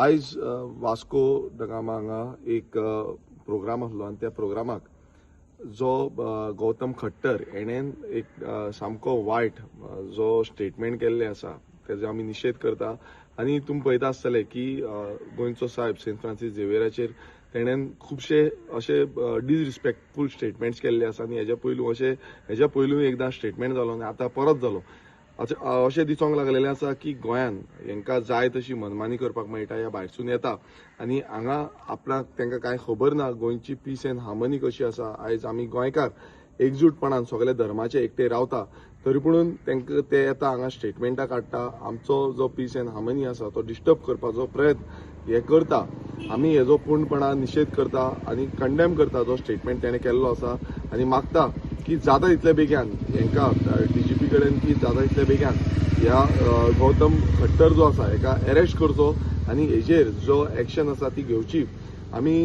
आयज Vasco the gamma हांगा एक प्रोग्राम आसलो आनी त्या प्रोग्रामाक जो गौतम खट्टर हेणेन एक सामको वायट जो स्टेटमेंट केल्ले आसा तेजो आमी निशेध करता। आनी तुमी पळयता आसतले की गोंयचो साहेब सेंट फ्रांसीस झेवियराचेर तेणेन खुबशे अशे डिसरिस्पेक्टफूल स्टेटमेंट्स केल्ले आसा आनी हेज्या पयलूय एकदां स्टेटमेंट जालो आनी आतां परत जालो। अशें दिसोंक लागलेलें आसा की गोंयान हांकां जाय तशी मनमानी करपाक मेळटा या भायरसून येता आनी हांगा आपणाक तांकां कांय खबर ना गोंयची पीस एंड हार्मनी कशी आसा। आयज आमी गोंयकार एकजूटपणान सगळे धर्माचे एकटे रावता तरी पूण तांकां ते येता हांगा स्टेटमेंटां काडटा, आमचो जो पीस एंड हार्मनी आसा तो डिस्टर्ब करपाचो प्रयत्न हे करता। आमी हेजो पूर्णपणान निशेध करता आनी कंडेम करता जो स्टेटमेंट तेणें केल्लो आसा आनी मागता की जाता तितले बेगीन हांकां DGP कडेन की जाता तितले बेगीन ह्या गौतम खट्टर जो आसा हाका अरेस्ट करचो आनी हेजेर जो एक्शन आसा ती घेवची। आमी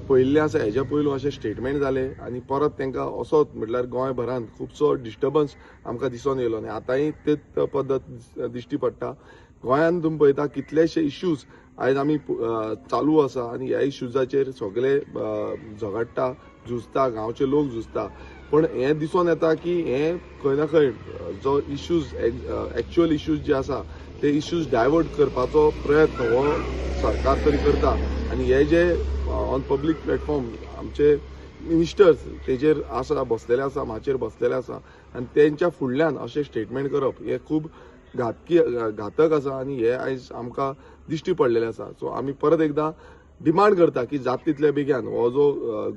पळयल्लें आसा हेज्या पयलू अशें स्टेटमेंट जाले आनी परत तांकां असोच म्हटल्यार गोंयभरांत खुबसो डिस्टर्बन्स आमकां दिसून येयलो आनी आतांय तेच पद्दत दिश्टी पडटा। गोंयान तुमी पळयता कितलेशे इश्यूज आयज आमी चालू आसा आनी ह्या इश्यूजाचेर सगळे झगडटा, झुजता, गांवचे लोक झुजता। पण हें दिसून येता की हें खंय ना खंय जो इश्यूज एक्च्युअल इश्यूज जे आसा ते इश्यूज डायवर्ट करपाचो प्रयत्न हो सरकार तरी करता आनी हे जे ऑन पब्लीक प्लॅटफॉर्म आमचे मिनिस्टर्स तेजेर आसा बसलेले आसा माचेर बसलेले आसा आनी तेंच्या फुडल्यान अशें स्टेटमेंट करप हे खूब घातक आसा आनी हे आयज आमकां दिश्टी पडलेले आसा। सो आमी परत एकदां डिमांड करता की जाता तितले बेगीन हो जो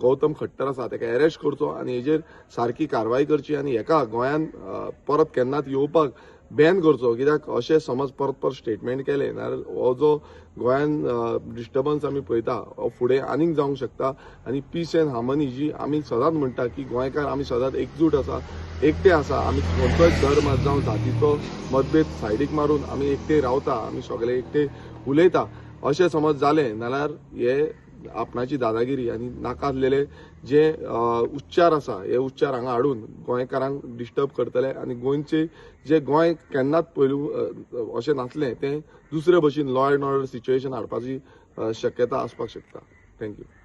गौतम खट्टर आसा ताका अरेस्ट करचो आनी हेजेर सारकी कारवाय करची आनी हेका गोंयान परत केन्नाच येवपाक बॅन करचो। कित्याक अशें समज परत स्टेटमेंट केले जाल्यार हो जो गोंयान डिस्टर्बन्स आमी पळयता हो फुडें आनीक जावंक शकता आनी पीस एंड हार्मनी जी आमी सदांच म्हणटा की गोंयकार आमी सदांच एकजूट आसा, एकटे आसा, आमी खंयचोय धर्म जावं जातीचो मतभेद सायडीक मारून आमी एकटे रावता, आमी सगळे एकटे उलयता। अशें समज जालें जाल्यार हे आपणाची दादागिरी आनी नाका आसलेले जे उच्चार आसा हे उच्चार हांगा हाडून गोंयकारांक डिस्टर्ब करतले आनी गोंयचे जे गोंय केन्नाच पयलू अशें नासलें तें दुसरे भशेन लॉ एंड ऑर्डर सिच्युएशन हाडपाची शक्यता आसपाक शकता। थँक्यू।